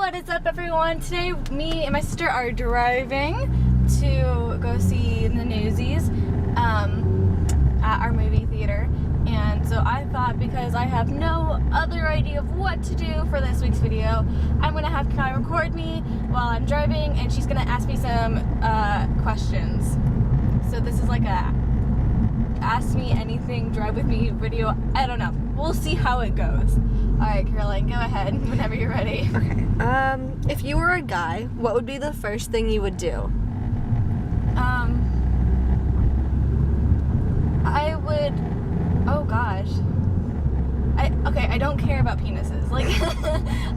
What is up, everyone? Today, me and my sister are driving to go see the Newsies at our movie theater. And so I thought, because I have no other idea of what to do for this week's video, I'm going to have Kai record me while I'm driving, and she's going to ask me some questions. So this is like a ask me anything, drive with me video. I don't know. We'll see how it goes. Alright, Caroline, go ahead whenever you're ready. Okay. If you were a guy, what would be the first thing you would do? I would, oh gosh. I don't care about penises. Like,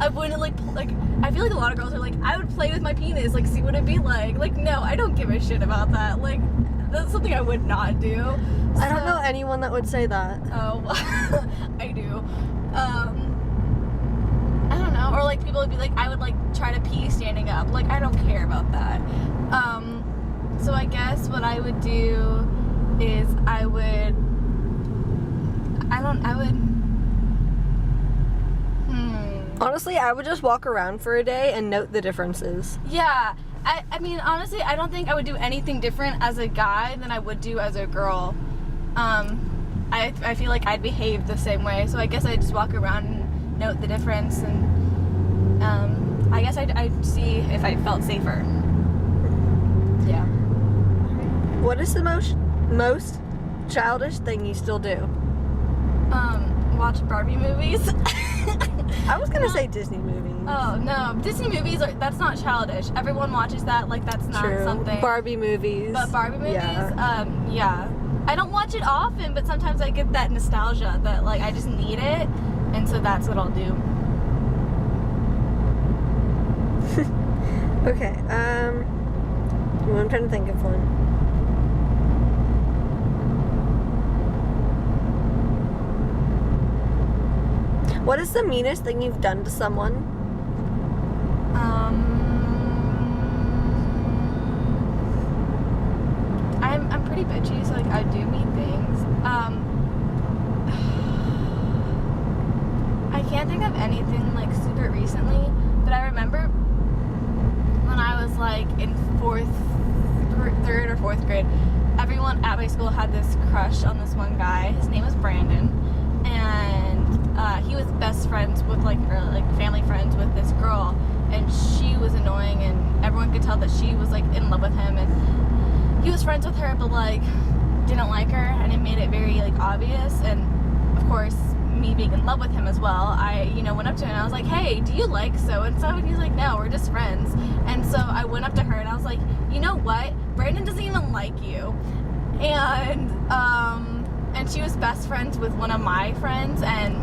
I wouldn't like, I feel like a lot of girls are like, I would play with my penis, like, see what it'd be like. Like, no, I don't give a shit about that. Like, that's something I would not do. So, I don't know anyone that would say that. Oh, I do. I don't know. Or like people would be like, I would like try to pee standing up. Like, I don't care about that. So I guess what I would do is I would Honestly, I would just walk around for a day and note the differences. Yeah. I mean, honestly, I don't think I would do anything different as a guy than I would do as a girl. I feel like I'd behave the same way, so I guess I'd just walk around and note the difference, and I guess I'd see if I felt safer. Yeah. What is the most childish thing you still do? Watch Barbie movies. I was gonna say Disney movies. Oh no, Disney movies that's not childish. Everyone watches that, like that's not True. something. Barbie movies. But Barbie movies, yeah. Yeah. I don't watch it often, but sometimes I get that nostalgia that like I just need it, and so that's what I'll do. Okay, I'm trying to think of one. What is the meanest thing you've done to someone? I'm pretty bitchy, so like I do mean things. I can't think of anything like super recently, but I remember when I was like in third or fourth grade, everyone at my school had this crush on this one guy. His name was Brandon, and he was best friends with like family friends with this girl, and she was annoying, and everyone could tell that she was like in love with him, and he was friends with her, but like didn't like her, and it made it very like obvious. And of course, me being in love with him as well, I went up to him and I was like, hey, do you like so and so? And he's like, no, we're just friends. And so I went up to her and I was like, you know what, Brandon doesn't even like you. And she was best friends with one of my friends, and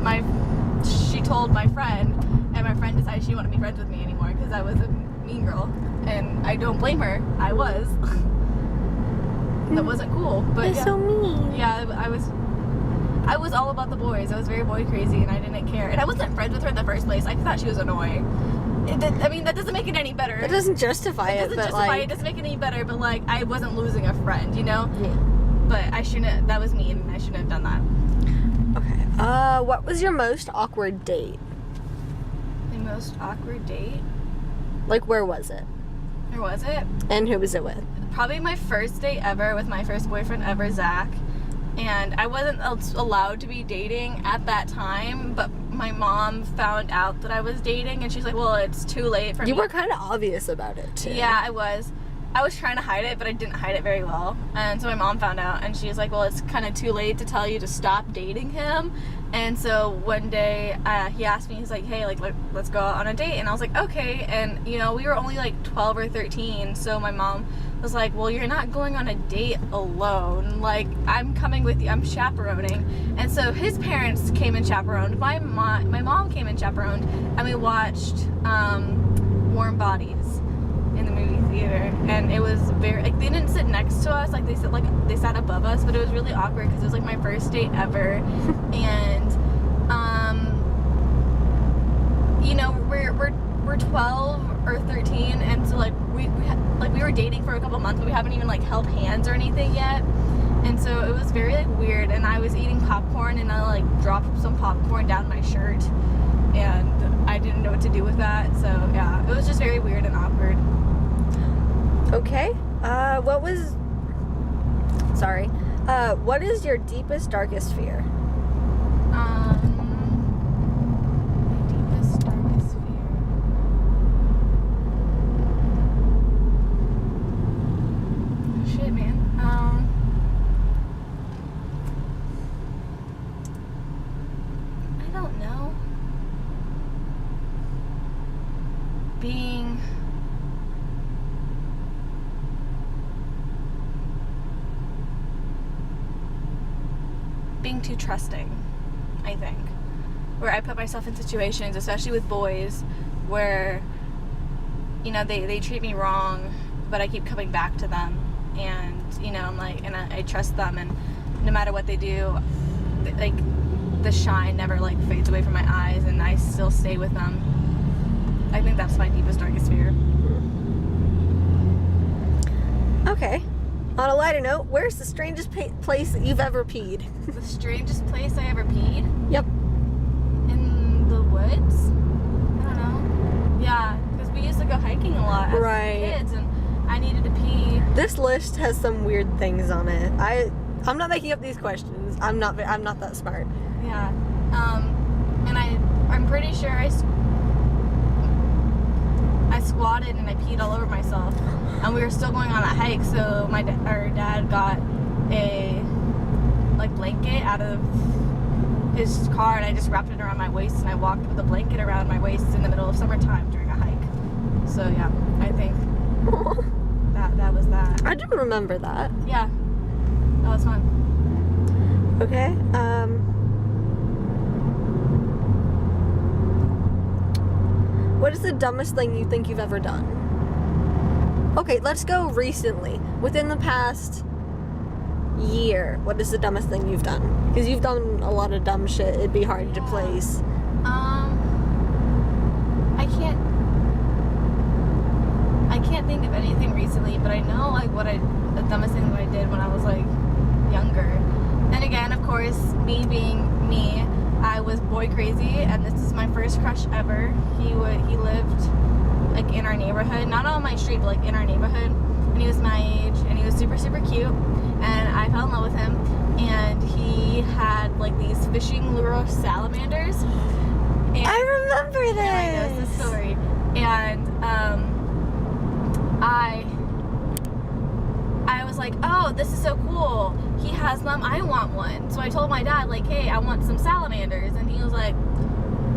she told my friend, and my friend decided she didn't want to be friends with me anymore because I was a mean girl, and I don't blame her. I was. That wasn't cool, but That's so mean. Yeah, I was all about the boys. I was very boy crazy, and I didn't care. And I wasn't friends with her in the first place. I thought she was annoying. I mean, that doesn't make it any better. It doesn't justify it, but like, it doesn't make it any better. But like, I wasn't losing a friend, you know. Yeah. But I shouldn't. That was mean, and I shouldn't have done that. Okay. What was your most awkward date? My most awkward date? Like, where was it? Where was it? And who was it with? Probably my first date ever with my first boyfriend ever, Zach. And I wasn't allowed to be dating at that time, but my mom found out that I was dating, and she's like, well, it's too late for me. You were kind of obvious about it, too. Yeah, I was. I was trying to hide it, but I didn't hide it very well. And so my mom found out, and she's like, well, it's kind of too late to tell you to stop dating him. And so one day, he asked me, he's like, hey, like, let's go out on a date. And I was like, okay. And, we were only like 12 or 13, so my mom was like, well, you're not going on a date alone. Like, I'm coming with you. I'm chaperoning. And so his parents came and chaperoned. My mom came and chaperoned, and we watched Warm Bodies in the movie theater, and it was very like they didn't sit next to us, like they sat above us, but it was really awkward because it was like my first date ever. And we're 12 or 13, and so like we were dating for a couple months, but we haven't even like held hands or anything yet. And so it was very like weird, and I was eating popcorn, and I like dropped some popcorn down my shirt, and I didn't know what to do with that. So yeah, what is your deepest, darkest fear? My deepest, darkest fear. Shit, man. I don't know. Being too trusting, I think. Where I put myself in situations, especially with boys, where, you know, they treat me wrong, but I keep coming back to them. And, you know, I'm like, and I trust them, and no matter what they do, like, the shine never, like, fades away from my eyes, and I still stay with them. I think that's my deepest, darkest fear. Okay. On a lighter note, where's the strangest place that you've ever peed? The strangest place I ever peed? Yep. In the woods? I don't know. Yeah, because we used to go hiking a lot as kids, and I needed to pee. This list has some weird things on it. I'm not making up these questions. I'm not that smart. Yeah. And I'm pretty sure I squatted and I peed all over myself. And we were still going on that hike, so our dad got a blanket out of his car, and I just wrapped it around my waist, and I walked with the blanket around my waist in the middle of summertime during a hike. So yeah, I think that was that. I do remember that. Yeah, that was fun. Okay. What is the dumbest thing you think you've ever done? Okay, let's go recently. Within the past year, what is the dumbest thing you've done? Because you've done a lot of dumb shit. It'd be hard to place. I can't think of anything recently, but I know like the dumbest thing that I did when I was like younger. And again, of course, me being me, I was boy crazy, and this is my first crush ever. He lived like in our neighborhood, not on my street, but like in our neighborhood, and he was my age, and he was super, super cute, and I fell in love with him, and he had like these fishing lure salamanders. And I remember this. I know, it's the story. And I was like, oh, this is so cool. He has them, I want one. So I told my dad, like, hey, I want some salamanders. And he was like,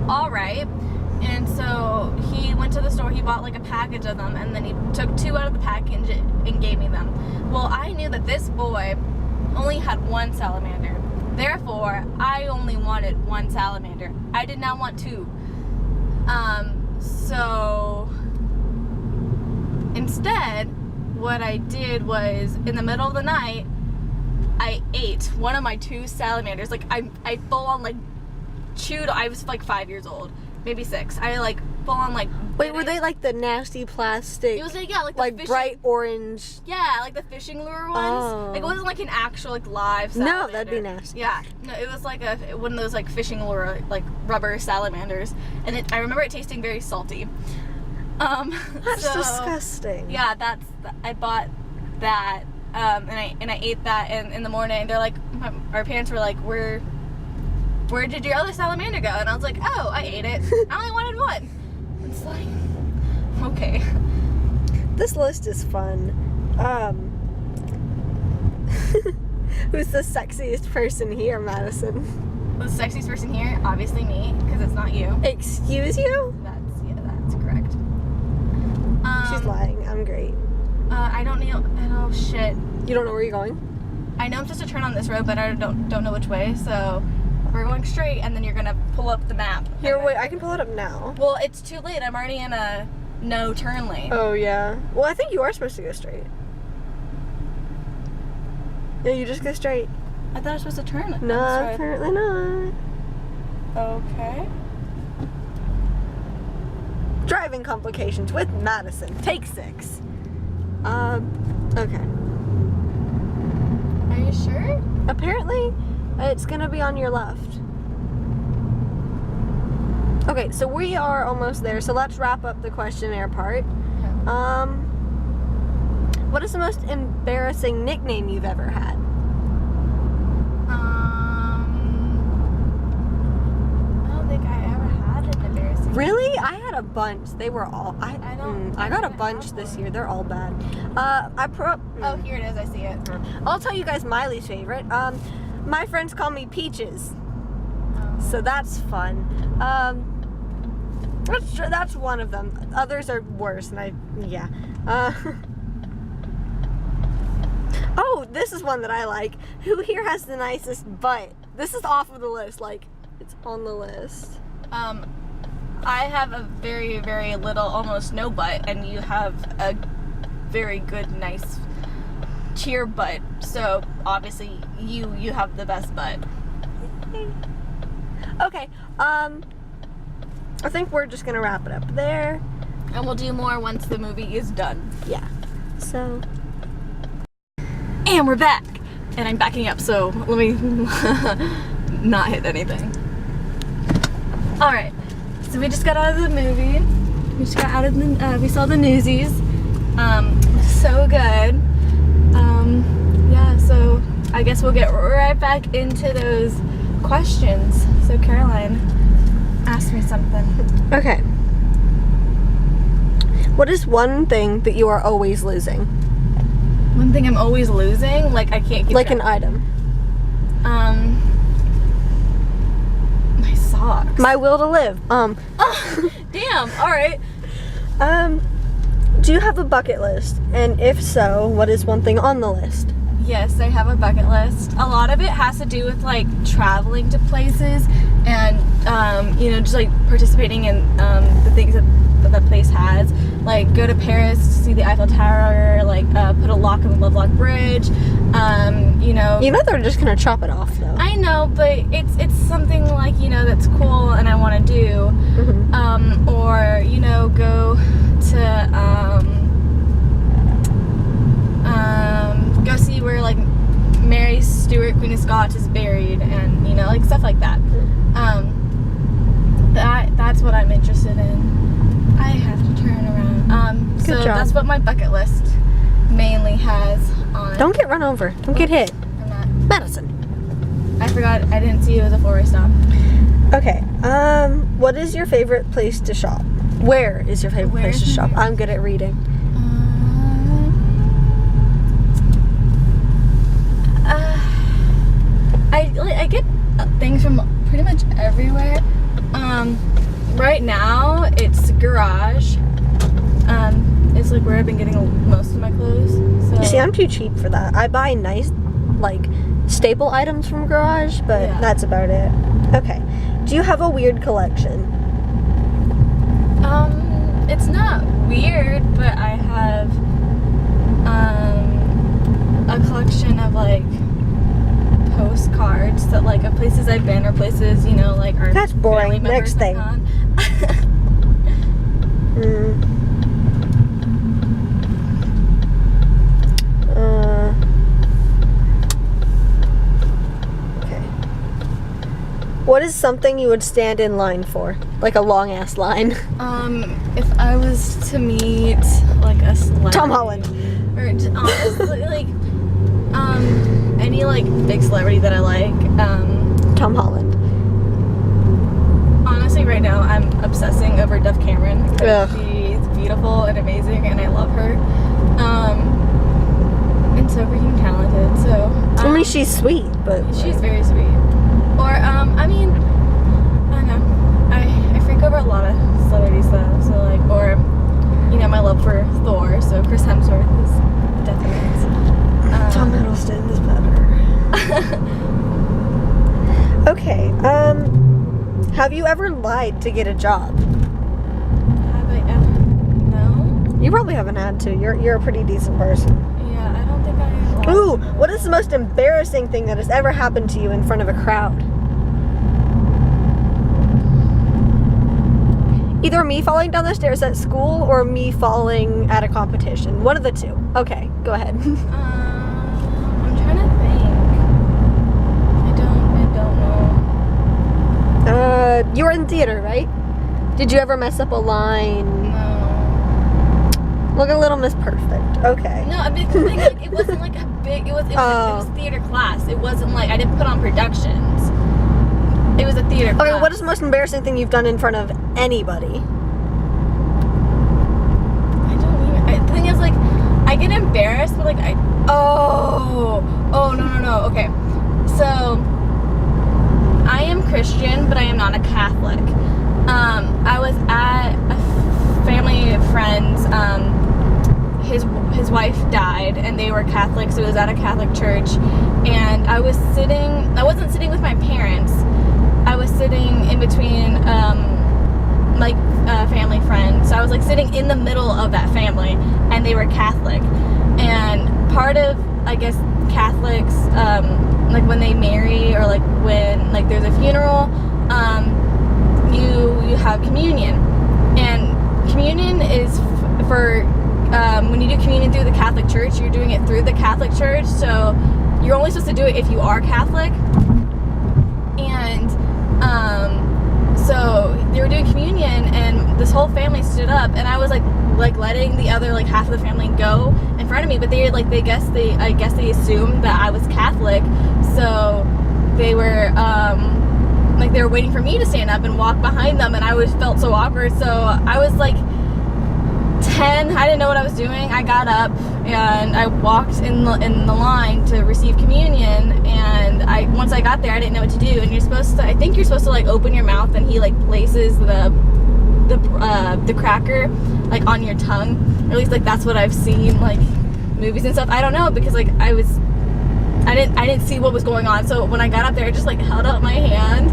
all right. And so he went to the store, he bought like a package of them, and then he took 2 out of the package and gave me them. Well, I knew that this boy only had 1 salamander. Therefore, I only wanted 1 salamander. I did not want 2. So instead, what I did was, in the middle of the night, I ate one of my 2 salamanders. Like, I full on like chewed. I was like 5 years old, maybe 6. I like full on like. Wait, were they like the nasty plastic? It was like, yeah, like the bright orange. Yeah, like the fishing lure ones. Oh. Like, it wasn't like an actual like live salamander. No, that'd be nasty. Yeah, no, it was like one of those like fishing lure like rubber salamanders, and I remember it tasting very salty. That's disgusting. Yeah, I bought that, and I ate that, and in the morning they're like, our parents were like, where did your other salamander go? And I was like, oh, I ate it. I only wanted 1. It's like, okay. This list is fun. Who's the sexiest person here, Madison? The sexiest person here, obviously me, because it's not you. Excuse you? That's correct. She's lying. I'm great. I don't know. Oh shit. You don't know where you're going? I know I'm supposed to turn on this road, but I don't know which way. So we're going straight, and then you're gonna pull up the map. Here, wait. I can pull it up now. Well, it's too late. I'm already in a no turn lane. Oh yeah. Well, I think you are supposed to go straight. Yeah, you just go straight. I thought I was supposed to turn. No, apparently not. Okay. Driving complications with Madison. Take 6. Okay. Are you sure? Apparently, it's gonna be on your left. Okay, so we are almost there. So let's wrap up the questionnaire part. Okay. What is the most embarrassing nickname you've ever had? I don't think I ever had an embarrassing. Really? I had a bunch. They were all. I got a think I bunch have this one. year. They're all bad. Oh, here it is. I see it. I'll tell you guys my least favorite. My friends call me Peaches, so that's fun. That's one of them. Others are worse, and yeah. Oh, this is one that I like. Who here has the nicest butt? This is off of the list. Like, it's on the list. I have a very, very little, almost no butt, and you have a very good, nice cheer butt. So obviously, you have the best butt. Okay. I think we're just gonna wrap it up there. And we'll do more once the movie is done. Yeah. So. And we're back. And I'm backing up, so let me not hit anything. All right. So we just got out of the movie. We just got out of the. We saw the Newsies. So good. Yeah. So I guess we'll get right back into those questions. So Caroline, ask me something. Okay. What is one thing that you are always losing? One thing I'm always losing, like I can't keep Like track. an item. My socks. My will to live. Damn. All right. Do you have a bucket list? And if so, what is one thing on the list? Yes, I have a bucket list. A lot of it has to do with like traveling to places and just like participating in the things that the place has. Like go to Paris to see the Eiffel Tower, like put a lock on the Lovelock Bridge. You know they're just gonna chop it off though. I know, but it's something like that's cool and I want to do. Mm-hmm. Or go to go see where like Mary Stuart, Queen of Scots, is buried, and like stuff like that. That's what I'm interested in. I have to turn around. Good So job. that's what my bucket list mainly has on it. Don't get run over. Don't get hit. I'm not. Madison. I forgot. I didn't see it was a four-way stop. Okay. What is your favorite place to shop? Where is your favorite Where place is to my shop? favorite- I'm good at reading. I get things from pretty much everywhere. Right now it's Garage. It's like where I've been getting most of my clothes. So See, I'm too cheap for that. I buy nice, like, staple items from Garage, but Yeah. that's about it. Okay. Do you have a weird collection? it's not weird, but I have a collection of like postcards that like of places I've been or places like our That's boring. family members Next have thing. gone. Okay. What is something you would stand in line for? Like a long ass line. If I was to meet like a celebrity, Tom Holland. or honestly like any like big celebrity that I like, Tom Holland. honestly right now I'm obsessing over Dove Cameron. Ugh. She's beautiful and amazing and I love her, and so freaking talented. So I mean, she's sweet, but she's very sweet. Or I mean, I don't know, I freak over a lot of celebrities though, so like, or my love for Thor, so Chris Hemsworth is definite. Tom Hiddleston is better. Okay. Have you ever lied to get a job? Have I ever? No. You probably haven't had to. You're a pretty decent person. Yeah, I don't think I have. Ooh, what is the most embarrassing thing that has ever happened to you in front of a crowd? Either me falling down the stairs at school or me falling at a competition. One of the two. Okay, go ahead. I'm trying to think. I don't know. You were in theater, right? Did you ever mess up a line? No. Look at Little Miss Perfect. Okay. No, I mean, the thing, like, it wasn't like a big. It was theater class. It wasn't like I didn't put on productions. It was a theater class. Okay, what is the most embarrassing thing you've done in front of anybody? The thing is, like, I get embarrassed, but like no. Okay, so I am Christian, but I am not a Catholic. I was at a family friend's. His wife died, and they were Catholic, so it was at a Catholic church. And I wasn't sitting with my parents. I was sitting in between family friends. So I was like sitting in the middle of that family, and they were Catholic. And part of, I guess, Catholics, like when they marry, or like when like there's a funeral, you have communion. And communion is for when you do communion through the Catholic Church, you're doing it through the Catholic Church. So you're only supposed to do it if you are Catholic. And so they were doing communion, and this whole family stood up, and I was like letting the other like half of the family go in front of me, but I guess they assumed that I was Catholic, so they were they were waiting for me to stand up and walk behind them, and I felt so awkward. So I was like 10, I didn't know what I was doing. I got up and I walked in the line to receive communion, and once I got there, I didn't know what to do. And I think you're supposed to like open your mouth, and he like places the cracker like on your tongue, or at least like that's what I've seen like movies and stuff. I don't know, because like I didn't see what was going on. So when I got up there, I just like held out my hand,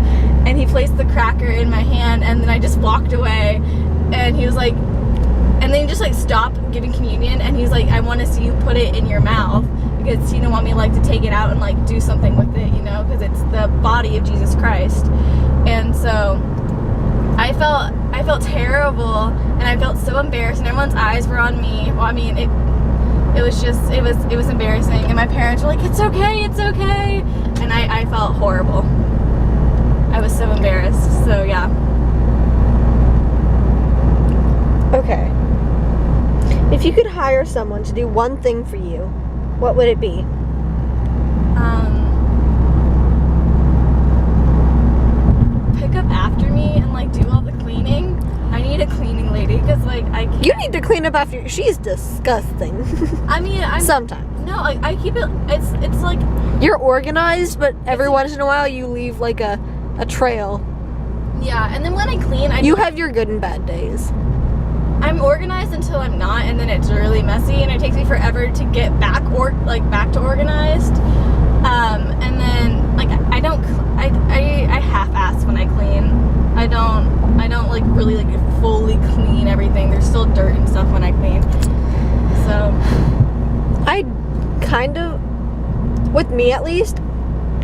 and he placed the cracker in my hand, and then I just walked away, and he was like, and then he just like stopped giving communion, and he's like, I want to see you put it in your mouth, because he didn't want me like to take it out and like do something with it, because it's the body of Jesus Christ. And so I felt terrible, and I felt so embarrassed, and everyone's eyes were on me. Well, I mean, it was embarrassing, and my parents were like, it's okay, and I felt horrible. I was so embarrassed. So yeah. Okay. If you could hire someone to do one thing for you, what would it be? Pick up after me and like do all the cleaning. I need a cleaning lady, because like I can't. You need to clean up after you. She's disgusting. I mean, sometimes. No, I keep it. It's like you're organized, but every once in a while you leave like a trail. Yeah, and then when I clean, you have your good and bad days. I'm organized until I'm not, and then it's really messy, and it takes me forever to get back to organized. And then like I half-ass when I clean. I don't like really like fully clean everything. There's still dirt and stuff when I clean. So I kind of, with me at least,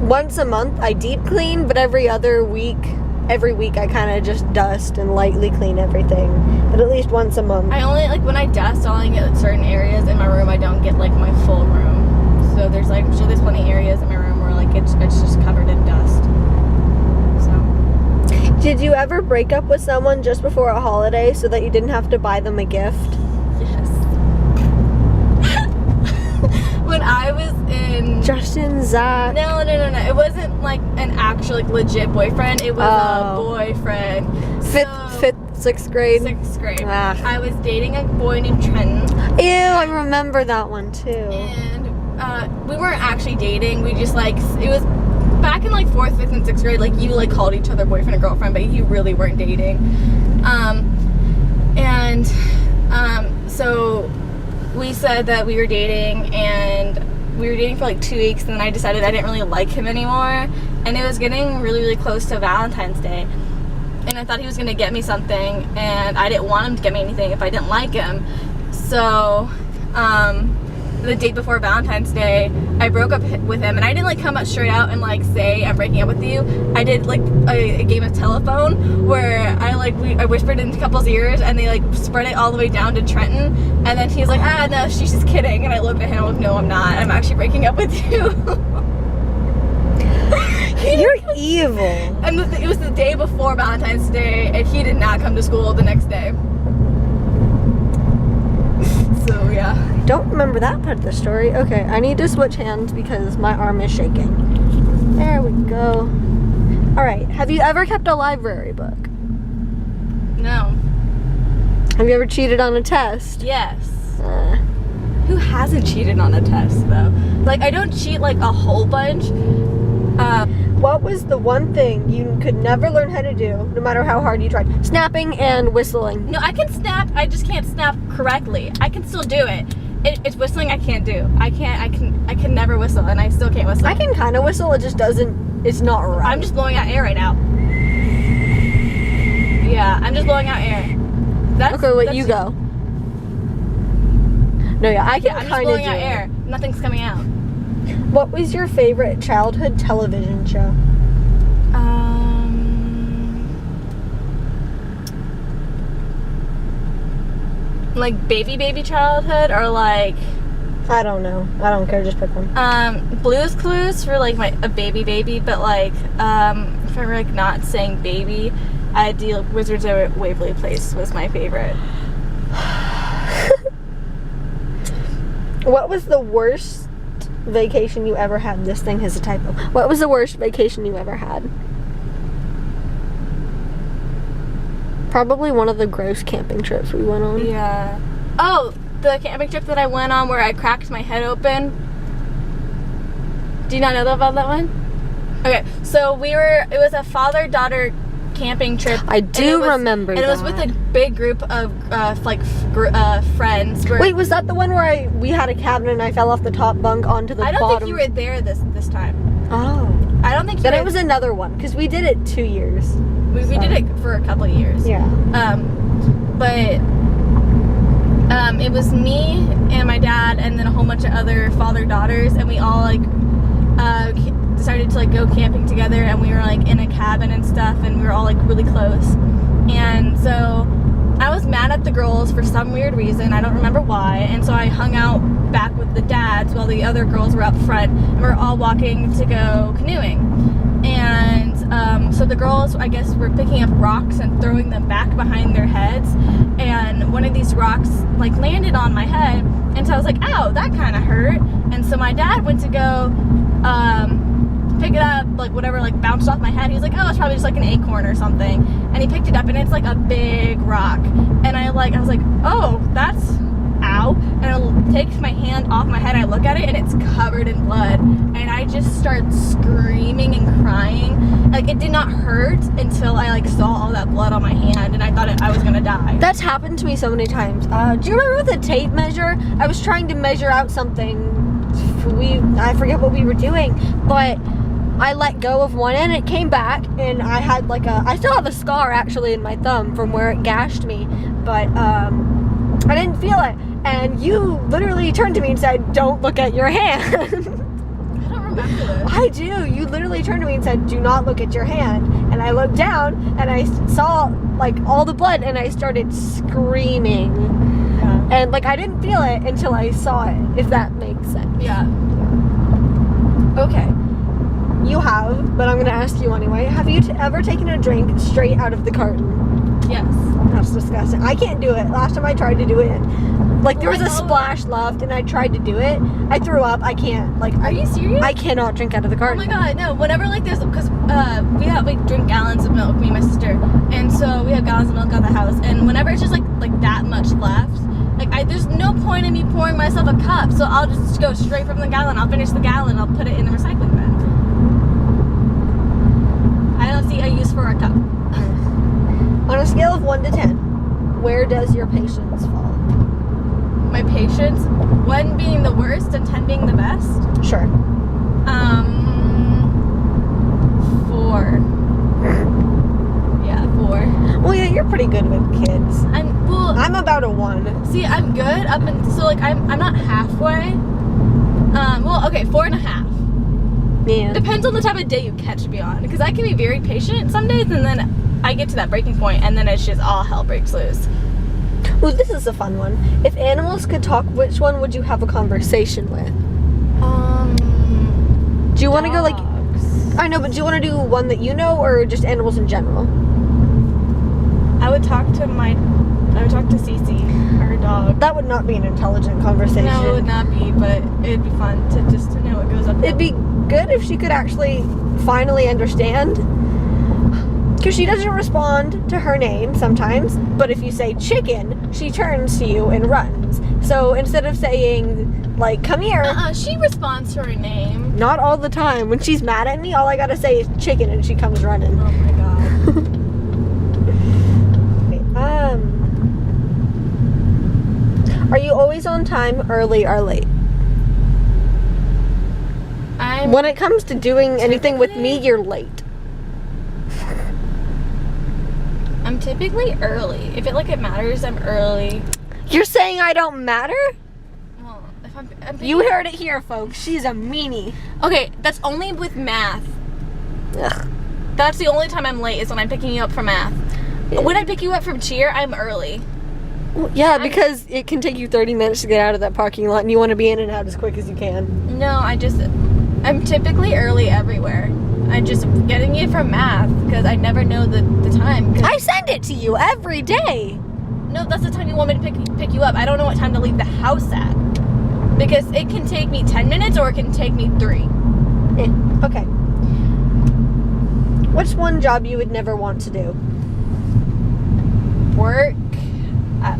once a month I deep clean, but every week I kind of just dust and lightly clean everything. But at least once a month. I only, like, when I dust, I only get certain areas in my room. I don't get, like, my full room. So there's, like, I'm sure there's plenty of areas in my room where, like, it's just covered in dust. So. Did you ever break up with someone just before a holiday so that you didn't have to buy them a gift? Yes. When I was in... Justin, Zach... No. It wasn't, like, an actual, like, legit boyfriend. It was a boyfriend. Sixth grade. Ah. I was dating a boy named Trenton. Ew, I remember that one, too. And we weren't actually dating. We just, like... It was back in, like, 4th, 5th, and 6th grade. Like, you, like, called each other boyfriend and girlfriend, but you really weren't dating. So... we said that we were dating, and we were dating for like 2 weeks, and then I decided I didn't really like him anymore, and it was getting really, really close to Valentine's Day, and I thought he was going to get me something, and I didn't want him to get me anything if I didn't like him. So the day before Valentine's Day, I broke up with him, and I didn't like come out straight out and like say I'm breaking up with you. I did like a game of telephone where I whispered in the couple's ears, and they like spread it all the way down to Trenton, and then he's like, no, she's just kidding, and I looked at him like, no, I'm not, I'm actually breaking up with you. You're evil. And it was the day before Valentine's Day, and he did not come to school the next day. Don't remember that part of the story. Okay, I need to switch hands because my arm is shaking. There we go. Alright, have you ever kept a library book? No. Have you ever cheated on a test? Yes. Who hasn't cheated on a test though? Like, I don't cheat like a whole bunch. What was the one thing you could never learn how to do, no matter how hard you tried? Snapping and whistling. No, I can snap. I just can't snap correctly. I can still do it. It's whistling I can't do. I can never whistle, and I still can't whistle. I can kind of whistle. It just doesn't. It's not right. I'm just blowing out air right now. Yeah, I'm just blowing out air. Okay, wait. You go. No, yeah, I can I'm just kind of blowing do out it. air. Nothing's coming out. What was your favorite childhood television show? Like baby childhood, or like I don't know. I don't care. Just pick one. Blue's Clues for like a baby, but like if I'm like not saying baby, Ideal Wizards of Waverly Place was my favorite. What was the worst vacation you ever had? This thing has a typo. What was the worst vacation you ever had? Probably one of the gross camping trips we went on. Yeah. Oh, the camping trip that I went on where I cracked my head open. Do you not know about that one? Okay, so it was a father-daughter camping trip. I do remember that. And it was with a big group of friends. Wait, was that the one where we had a cabin and I fell off the top bunk onto the bottom? I don't think you were there this time. Oh. I don't think you Then were. it was another one, because we did it 2 years. We did it for a couple of years. Yeah. But it was me and my dad and then a whole bunch of other father-daughters, and we all like decided to like go camping together, and we were like in a cabin and stuff, and we were all like really close. And so I was mad at the girls for some weird reason. I don't remember why. And so I hung out back with the dads while the other girls were up front, and we were all walking to go canoeing. And so the girls, I guess, were picking up rocks and throwing them back behind their heads, and one of these rocks like landed on my head, and so I was like, ow, that kind of hurt. And so my dad went to go pick it up, like whatever, like bounced off my head. He was like, oh, it's probably just like an acorn or something. And he picked it up, and it's like a big rock. And I was like, oh, that's ow. And I take my hand off my head, I look at it, and it's covered in blood. And I just start screaming and crying. Like, it did not hurt until I like saw all that blood on my hand, and I thought I was gonna die. That's happened to me so many times. Do you remember with a tape measure? I was trying to measure out something. I forget what we were doing, but I let go of one end, it came back, and I had like I still have a scar actually in my thumb from where it gashed me, but I didn't feel it. And you literally turned to me and said, don't look at your hand. I don't remember this. I do. You literally turned to me and said, do not look at your hand. And I looked down and I saw like all the blood, and I started screaming. Yeah. And like I didn't feel it until I saw it, if that makes sense. Yeah. Okay. You have, but I'm going to ask you anyway. Have you ever taken a drink straight out of the carton? Yes. That's disgusting. I can't do it. Last time I tried to do it, like there was a Like, splash left, and I tried to do it. I threw up. I can't. Like, Are you serious? I cannot drink out of the Oh carton. my god, no. Whenever like there's, because we drink gallons of milk, me and my sister, and so we have gallons of milk at the house, and whenever it's just like that much left, like there's no point in me pouring myself a cup, so I'll just go straight from the gallon. I'll finish the gallon, I'll put it in the recycling bin. I don't see a use for a cup. On a scale of 1 to 10, where does your patience fall? My patience, 1 being the worst and 10 being the best. Sure. 4. Yeah, 4. Well, yeah, you're pretty good with kids. I'm about a 1. See, I'm good up until, so like I'm not halfway. Well, okay, 4.5. Yeah. Depends on the type of day you catch me on, because I can be very patient some days, and then I get to that breaking point, and then it's just all hell breaks loose. Well, this is a fun one. If animals could talk, which one would you have a conversation with? Do you want to go like? I know, but do you want to do one that you know, or just animals in general? I would talk to Cece, our dog. That would not be an intelligent conversation. No, it would not be, but it'd be fun to know what goes up. It'd be good if she could actually finally understand. Because she doesn't respond to her name sometimes, but if you say chicken, she turns to you and runs. So instead of saying, like, come here. She responds to her name. Not all the time. When she's mad at me, all I gotta say is chicken and she comes running. Oh my god. Are you always on time, early, or late? When it comes to doing anything with me, you're late. I'm typically early. If it matters, I'm early. You're saying I don't matter? Well, if I'm You heard it here, folks. She's a meanie. Okay, that's only with math. Ugh. That's the only time I'm late is when I'm picking you up for math. Yeah. When I pick you up from cheer, I'm early. Well, yeah, because it can take you 30 minutes to get out of that parking lot and you want to be in and out as quick as you can. No, I'm typically early everywhere. I'm just getting you from math because I never know the time. I send it to you every day. No, that's the time you want me to pick you up. I don't know what time to leave the house at. Because it can take me 10 minutes or it can take me 3. Okay. What's one job you would never want to do? Work at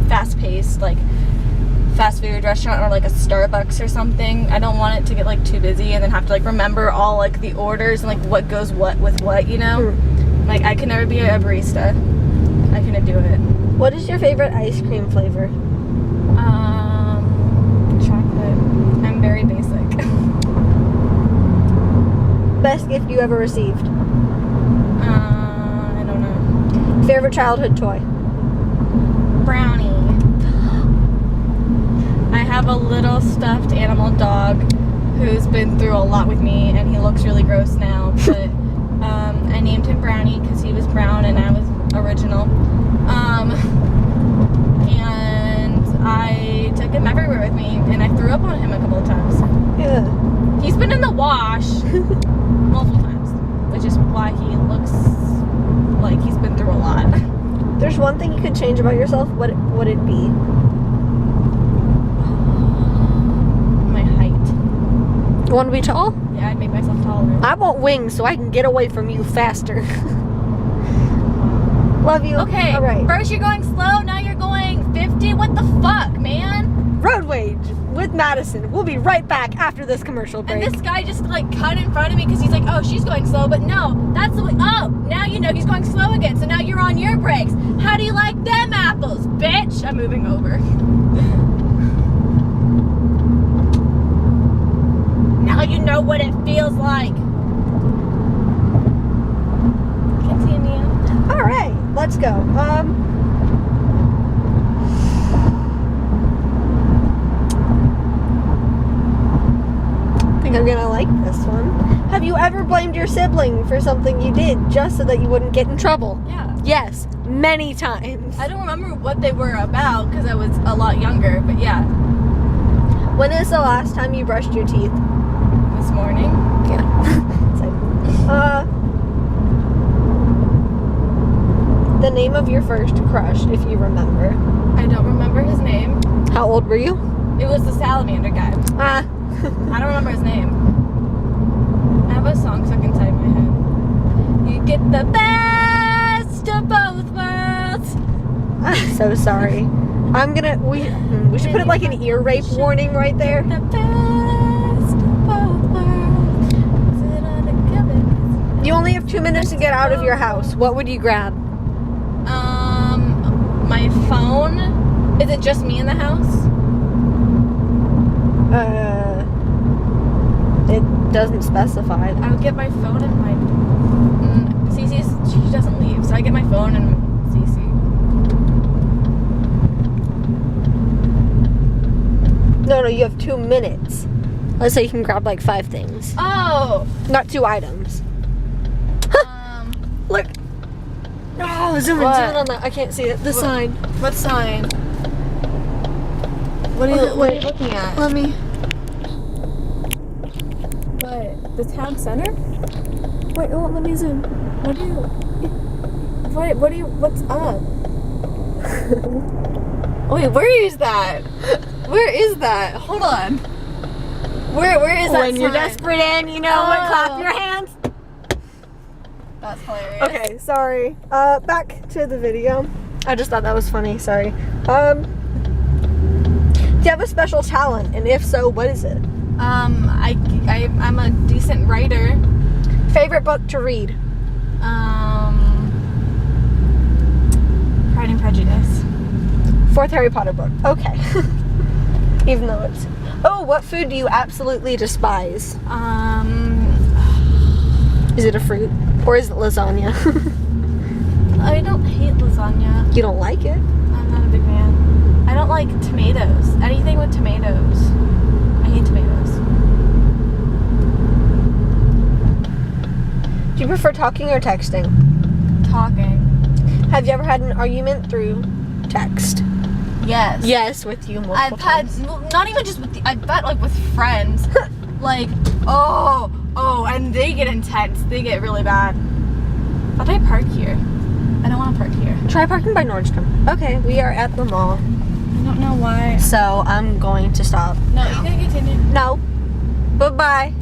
fast-paced, fast food restaurant or a Starbucks or something. I don't want it to get too busy and then have to remember all the orders and what goes with what, you know? I can never be a barista. I couldn't do it. What is your favorite ice cream flavor? Chocolate. I'm very basic. Best gift you ever received? I don't know. Favorite childhood toy? Brownie. I have a little stuffed animal dog who's been through a lot with me, and he looks really gross now, but I named him Brownie because he was brown and I was original. And I took him everywhere with me, and I threw up on him a couple of times. Yeah. He's been in the wash multiple times, which is why he looks like he's been through a lot. There's one thing you could change about yourself, what would it be? My height. You want to be tall? Yeah, I'd make myself taller. I want wings so I can get away from you faster. Love you. Okay, All right. First you're going slow, now you're going 50. What the fuck, man? Road Rage with Madison. We'll be right back after this commercial break. And this guy just cut in front of me because he's like, oh, she's going slow, but no, that's the way. Oh, now you know he's going slow again, so now you're on your brakes. How do you like them apples, bitch? I'm moving over. Now you know what it feels like. Continue. All right, let's go. I think I'm gonna like this one. Have you ever blamed your sibling for something you did just so that you wouldn't get in trouble? Yeah. Yes, many times. I don't remember what they were about because I was a lot younger, but yeah. When is the last time you brushed your teeth? This morning. Yeah. Same. The name of your first crush, if you remember. I don't remember his name. How old were you? It was the salamander guy. Ah. I don't remember his name. I have a song stuck inside my head. You get the best of both worlds. I'm so sorry. We should put it like an ear rape warning right there. The best of both worlds. Sit on a Cupid. You only have 2 minutes to get out of your house. What would you grab? My phone. Is it just me in the house? It doesn't specify. I would get my phone and my. Cece's, she doesn't leave, so I get my phone and Cece. No, you have 2 minutes. Let's say you can grab like 5 things. Oh! Not 2 items. Look. Oh, zoom in on that. I can't see it. The sign. What sign? What are you looking at? Let me. What? The town center? Wait, it won't let me zoom. What do you? What's up? Wait, where is that? Where is that? Hold on. Where is that When you're sign? desperate and you know what, clap your hands. That's hilarious. Okay, sorry. Back to the video. I just thought that was funny, sorry. Do you have a special talent? And if so, what is it? I'm a decent writer. Favorite book to read? Pride and Prejudice. Fourth Harry Potter book. Okay. Even though it's... Oh, what food do you absolutely despise? Is it a fruit? Or is it lasagna? I don't hate lasagna. You don't like it? I'm not a big fan. I don't like tomatoes. Anything with tomatoes. I hate tomatoes. Do you prefer talking or texting? Talking. Have you ever had an argument through text? Yes. Yes, with you multiple times. Not even just with I've had like with friends. Like, and they get intense. They get really bad. How do I park here? I don't want to park here. Try parking by Nordstrom. Okay, we are at the mall. I don't know why. So I'm going to stop. No, you can continue. No. Bye-bye.